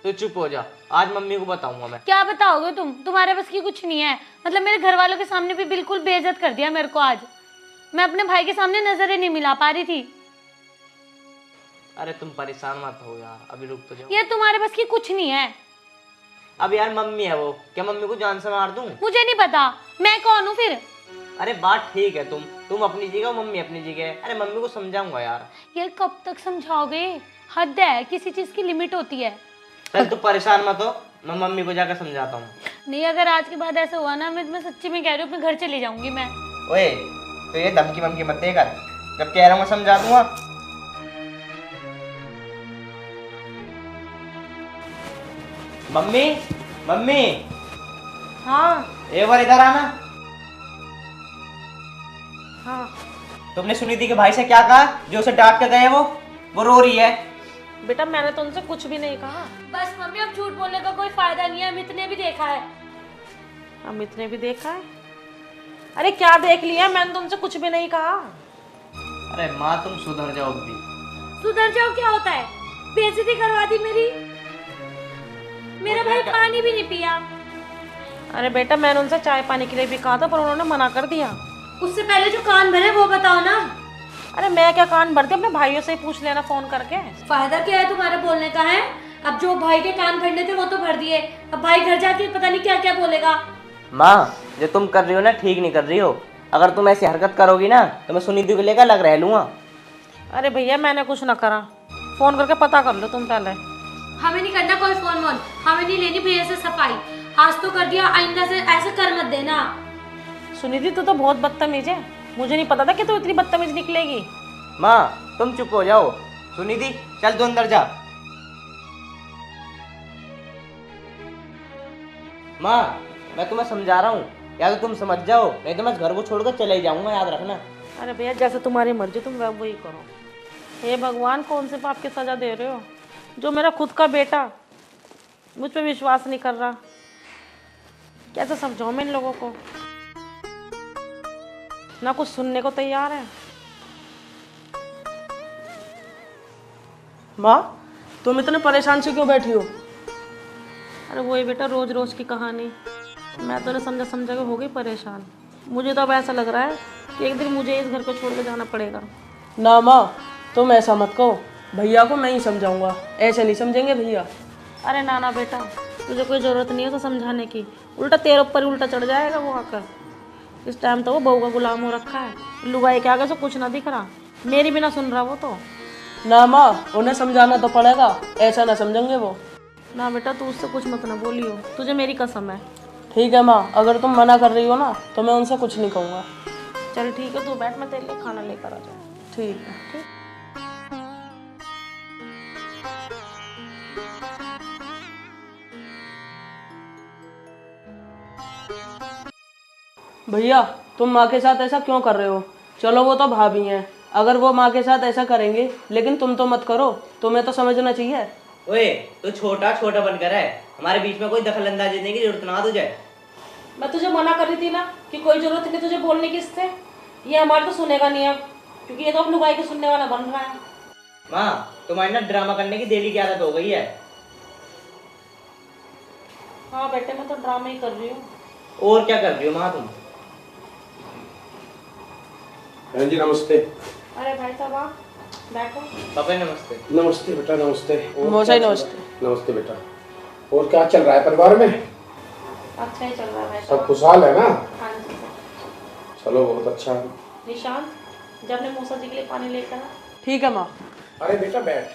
तू चुप हो जा, आज मम्मी को बताऊंगा मैं। क्या बताओगे तुम? तुम्हारे बस की कुछ नहीं है। मतलब मेरे घर वालों के सामने भी बिल्कुल बेइज्जत कर दिया मेरे को आज। मैं अपने भाई के सामने नजरें नहीं मिला पा रही थी। अरे तुम परेशान मत हो यार, अभी रुक तो जाओ। ये तुम्हारे बस की कुछ नहीं है। अब यार मम्मी है वो, क्या मम्मी को जान से मार दूं? मुझे नहीं पता, मैं कौन हूँ फिर? अरे बात ठीक है, तुम अपनी जगह, मम्मी अपनी जगह। अरे मम्मी को समझाऊंगा यार। यार कब तक समझाओगे? हद है, किसी चीज की लिमिट होती है। चल तू परेशान मत हो, मैं मम्मी को जाकर समझाता हूँ। नहीं, अगर आज के बाद ऐसा हुआ ना, मैं सच्ची में कह रही हूँ, अपने घर चली जाऊंगी मैं। ओए, तो ये धमकी ममकी मत देकर, जब कह रहा हूँ मैं समझा दूंगा। Mummy, mummy. हाँ एक बार इधर आना। हाँ। तुमने सुनिधि के भाई से क्या कहा, जो उसे डांट के गए वो रो रही है। बेटा मैंने तो उनसे कुछ भी नहीं कहा। बस मम्मी, अब झूठ बोलने का कोई फायदा नहीं है। अमित ने भी देखा है। अमित ने भी देखा है? अरे क्या देख लिया, मैंने तुमसे कुछ भी नहीं कहा। अरे माँ तुम सुधर जाओ भी। सुधर जाओ क्या होता है? बेइज्जती करवा दी मेरी। मेरा भाई पानी भी नहीं पिया। अरे बेटा मैंने उनसे चाय पानी के लिए भी कहा था, पर उन्होंने मना कर दिया। उससे पहले जो कान भरे वो बताओ ना। अरे मैं क्या कान भरती, अपने भाइयों से ही पूछ लेना फोन करके। फायदा क्या है तुम्हारे बोलने का? है अब जो भाई के कान भरने थे वो तो भर दिए, अब भाई घर जाके पता नहीं क्या क्या बोलेगा। माँ, जो तुम कर रही हो ना ठीक नहीं कर रही हो। अगर तुम ऐसी हरकत करोगी ना तो मैं सुनिधि को लेकर अलग रह लूंगा। अरे भैया मैंने कुछ ना करा, फोन करके पता कर लो तुम पहले। हमें नहीं करना कोई फोन वोन, हमें नहीं लेनी भैया से सफाई। आज तो कर दिया, आइंदा से ऐसे कर मत देना। सुनिधि तू तो बहुत बदतमीज है, मुझे नहीं पता था कि तू इतनी बदतमीज निकलेगी। माँ तुम चुप हो जाओ। सुनिधि चल तू अंदर जा। माँ मैं तुम्हें समझा रहा हूँ, या तो तुम समझ जाओ, नहीं तो मैं इस घर को छोड़कर चले ही जाऊंगा, याद रखना। अरे भैया जैसे तुम्हारी मर्जी तुम वही करो। हे भगवान, कौन से पाप की सजा दे रहे हो? जो मेरा खुद का बेटा मुझ पे विश्वास नहीं कर रहा, कैसे समझाऊं मैं इन लोगों को? ना कुछ सुनने को तैयार है। माँ, तुम इतने परेशान से क्यों बैठी हो? अरे वही बेटा, रोज रोज की कहानी। मैं तो समझा समझा के हो गई परेशान। मुझे तो अब ऐसा लग रहा है कि एक दिन मुझे इस घर को छोड़ के जाना पड़ेगा। ना माँ, तुम ऐसा मत कहो, भैया को मैं ही समझाऊंगा, ऐसे नहीं समझेंगे भैया। अरे ना ना बेटा, तुझे कोई ज़रूरत नहीं है तो समझाने की, उल्टा तेरे ऊपर ही उल्टा चढ़ जाएगा वो आकर। इस टाइम तो वो बहू का गुलाम हो रखा है, लुगाई के आगे से कुछ ना दिख रहा, मेरी भी ना सुन रहा वो तो। ना माँ, उन्हें समझाना तो पड़ेगा, ऐसा ना समझेंगे वो। ना बेटा, तू उससे कुछ मत ना बोलियो, तुझे मेरी कसम है। ठीक है माँ, अगर तुम मना कर रही हो ना तो मैं उनसे कुछ नहीं कहूँगा। चल ठीक है, तू बैठ, मैं तेरे लिए खाना लेकर आ जाऊँ। ठीक है। ठीक। भैया, तुम माँ के साथ ऐसा क्यों कर रहे हो? चलो वो तो भाभी हैं, अगर वो माँ के साथ ऐसा करेंगे, लेकिन तुम तो मत करो, तुम्हें तो समझना चाहिए। ओए, तू छोटा छोटा बनकर है, हमारे बीच में कोई दखल अंदाजी देने की जरूरत ना तुझे। मैं तुझे मना कर रही थी ना कि कोई जरूरत नहीं तुझे बोलने की इससे। ये हमारे तो सुनेगा नहीं अब, क्योंकि ये तो अब लुगाई के सुनने वाला बन रहा है। माँ, तुम्हारी ना ड्रामा करने की डेली की आदत हो गई है। हाँ बेटे, मैं तो ड्रामा ही कर रही हूँ। और क्या कर रही हो माँ तुम? बहन जी नमस्ते। अरे भाई साहब आप बैठो। पापा नमस्ते। नमस्ते बेटा, नमस्ते। मौसा नमस्ते। नमस्ते बेटा। और क्या चल रहा है परिवार में? अच्छा ही चल रहा है। सब खुशहाल है ना? हाँ जी। चलो बहुत अच्छा है। निशांत, जब अपने मौसा जी के लिए पानी लेकर आ। ठीक है माँ। अरे बेटा बैठ,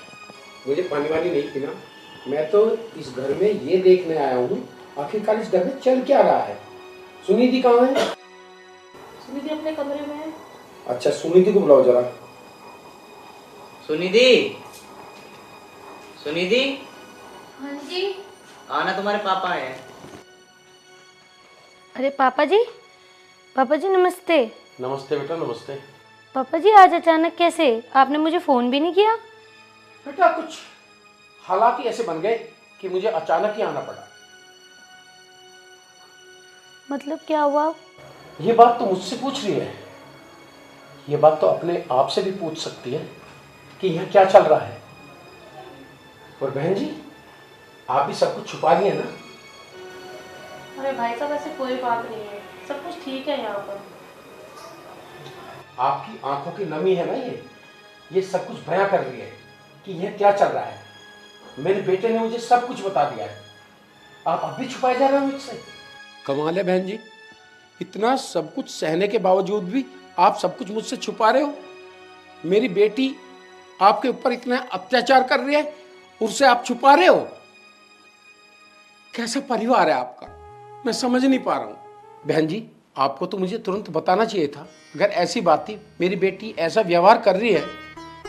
मुझे पानी वानी नहीं पीना। मैं तो इस घर में ये देखने आया हूँ आखिरकार इस घर में चल क्या रहा है। सुनिधि कहाँ है? सुनिधि अपने कमरे में है। अच्छा, सुनिधि को बुलाओ जरा। सुनिधि, सुनिधि। हाँ जी। आना, तुम्हारे पापा हैं। अरे पापा जी नमस्ते। नमस्ते बेटा, नमस्ते। पापा जी आज अचानक कैसे? आपने मुझे फ़ोन भी नहीं किया। बेटा कुछ हालात ही ऐसे बन गए कि मुझे अचानक ही आना पड़ा। मतलब क्या हुआ? ये बात तो मुझसे पूछ रही है, ये बात तो अपने आप से भी पूछ सकती है कि यहाँ क्या चल रहा है। और बहन जी, आप भी सब कुछ छुपा रही है ना? अरे भाई साहब ऐसे कोई बात नहीं है, सब कुछ ठीक है यहाँ पर। आपकी आंखों की नमी है ना, ये सब कुछ बयां कर रही है कि यह क्या चल रहा है। मेरे बेटे ने मुझे सब कुछ बता दिया है, आप अब भी छुपाए जा रहे हो मुझसे। कमाल है बहन जी, इतना सब कुछ सहने के बावजूद भी आप सब कुछ मुझसे छुपा रहे हो। मेरी बेटी आपके ऊपर इतना अत्याचार कर रही है, उससे आप छुपा रहे हो। कैसा परिवार है आपका, मैं समझ नहीं पा रहा हूं। बहन जी, आपको तो मुझे तुरंत बताना चाहिए था। अगर ऐसी बात थी, मेरी बेटी ऐसा व्यवहार कर रही है,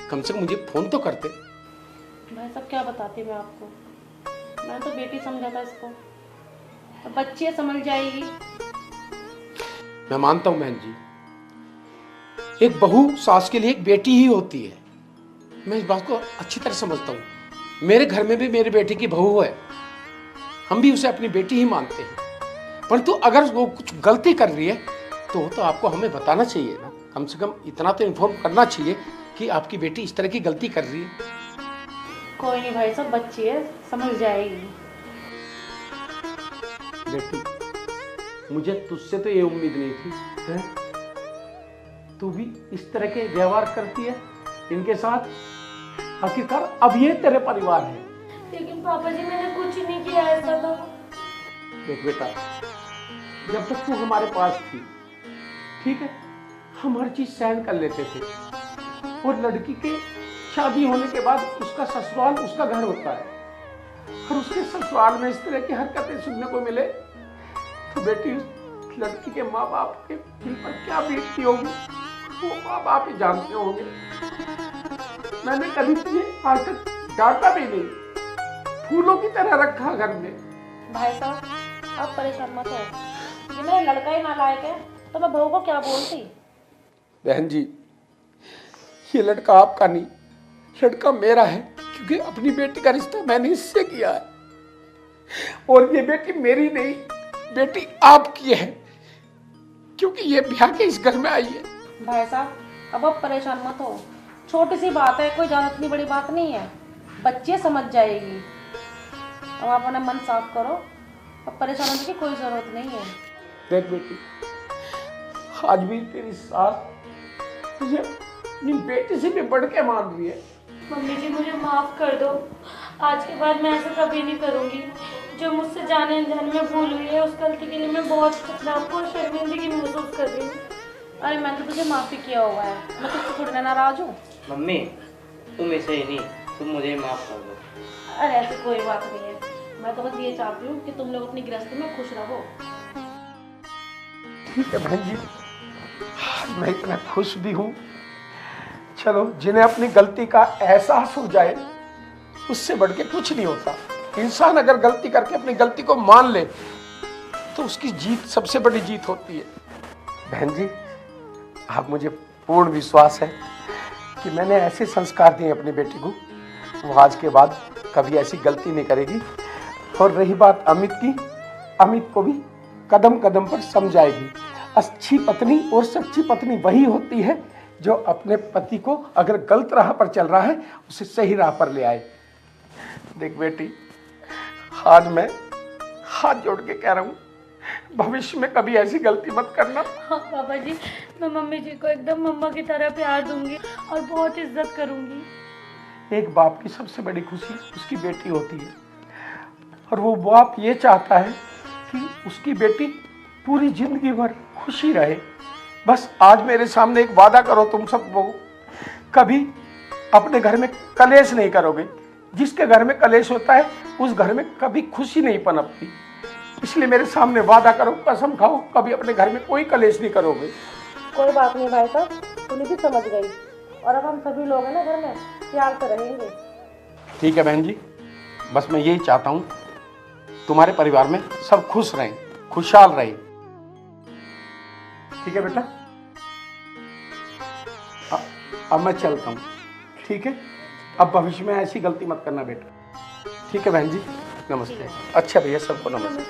कम से कम मुझे फोन तो करते। भाई साहब क्या बताती मैं आपको, मैं तो बेटी समझा था इसको, अब बच्ची समझ जाएगी। मैं मानता हूं बहन जी, एक बहू सास के लिए एक बेटी ही होती है, मैं इस बात को अच्छी तरह समझता हूं। मेरे घर में भी मेरी बेटी की बहू है, हम भी उसे अपनी बेटी ही मानते हैं। परंतु अगर वो कुछ गलती कर रही है तो आपको हमें बताना चाहिए ना, कम से कम इतना तो इन्फॉर्म करना चाहिए कि आपकी बेटी इस तरह की गलती कर रही है। कोई नहीं भाई साहब, बच्ची है समझ जाएगी। बेटी, मुझे तुझसे तो ये उम्मीद नहीं थी, है? तू भी इस तरह के व्यवहार करती है इनके साथ। आखिरकार अब ये तेरे परिवार है। लेकिन पापा जी मैंने कुछ नहीं किया ऐसा तो। देख बेटा, जब तक तू हमारे पास थी, ठीक है, हम हर चीज सहन कर लेते थे। और लड़की के शादी होने के बाद उसका ससुराल उसका घर होता है, और उसके ससुराल में इस तरह की हरकतें सुनने को मिले तो बेटी, उस लड़की के माँ बाप के दिल पर क्या बीतती होगी, वो माँ बाप ही जानते होंगे। मैंने कभी तुझे आज तक डांटा भी नहीं, फूलों की तरह रखा घर में। भाई साहब आप परेशान मत हो, ये मेरा लड़का ही नालायक है तो मैं बहू को क्या बोलती। बहन जी, ये लड़का आपका नहीं, लड़का मेरा है, क्योंकि अपनी बेटी का रिश्ता मैंने इससे किया है। और ये बेटी मेरी नहीं, बेटी आपकी है, क्योंकि ये ब्याह के इस घर में आई है। भाई साहब अब आप परेशान मत हो, छोटी सी बात है, कोई ज्यादा इतनी बड़ी बात नहीं है, बच्चे समझ जाएगी। अब आप अपना मन साफ करो, अब परेशान होने की कोई जरूरत नहीं है। देख बेटी, आज भी तेरी सास तुझे अपनी बेटी से भी बढ़ के मान रही है। मम्मी जी मुझे माफ़ कर दो, आज के बाद मैं ऐसा कभी नहीं करूँगी। जो मुझसे जाने अनजाने में भूल हुई है, उस गलती के लिए मैं बहुत अपने आप को शर्मिंदगी महसूस कर रही हूँ। अरे मैंने तो तुझे माफ़ी किया हुआ है, मैं तुझसे थोड़ी ना नाराज हूँ। मम्मी तुम ऐसे ही नहीं, तुम मुझे माफ़ कर दो। अरे ऐसी कोई बात नहीं है, मैं तो बस ये चाहती हूँ कि तुम लोग अपनी गृहस्थी में खुश रहो। ठीक है बहन जी, मैं इतना खुश भी हूँ। चलो, जिन्हें अपनी गलती का एहसास हो जाए उससे बढ़ के कुछ नहीं होता। इंसान अगर गलती करके अपनी गलती को मान ले तो उसकी जीत सबसे बड़ी जीत होती है। बहन जी, आप मुझे पूर्ण विश्वास है कि मैंने ऐसे संस्कार दिए अपनी बेटी को, वो आज के बाद कभी ऐसी गलती नहीं करेगी। और रही बात अमित की, अमित को भी कदम कदम पर समझाएगी। अच्छी पत्नी और सच्ची पत्नी वही होती है जो अपने पति को अगर गलत राह पर चल रहा है उसे सही राह पर ले आए। देख बेटी, आज मैं हाथ जोड़ के कह रहा हूँ, भविष्य में कभी ऐसी गलती मत करना। हाँ पापा जी, मैं मम्मी जी को एकदम मम्मा की तरह प्यार दूंगी और बहुत इज्जत करूंगी। एक बाप की सबसे बड़ी खुशी उसकी बेटी होती है, और वो बाप ये चाहता है कि उसकी बेटी पूरी जिंदगी भर खुशी रहे। बस आज मेरे सामने एक वादा करो तुम सब लोग, कभी अपने घर में कलेश नहीं करोगे। जिसके घर में कलेश होता है उस घर में कभी खुशी नहीं पनपती। इसलिए मेरे सामने वादा करो, कसम खाओ, कभी अपने घर में कोई कलेश नहीं करोगे। कोई बात नहीं भाई साहब, तूने भी समझ गई, और अब हम सभी लोग हैं ना घर में प्यार से रहेंगे। ठीक है बहन जी, बस मैं यही चाहता हूँ तुम्हारे परिवार में सब खुश रहें, खुशहाल रहें। ठीक है बेटा, अब मैं चलता हूँ। ठीक है, अब भविष्य में ऐसी गलती मत करना बेटा। ठीक है बहन जी, नमस्ते। अच्छा भैया, सबको नमस्ते।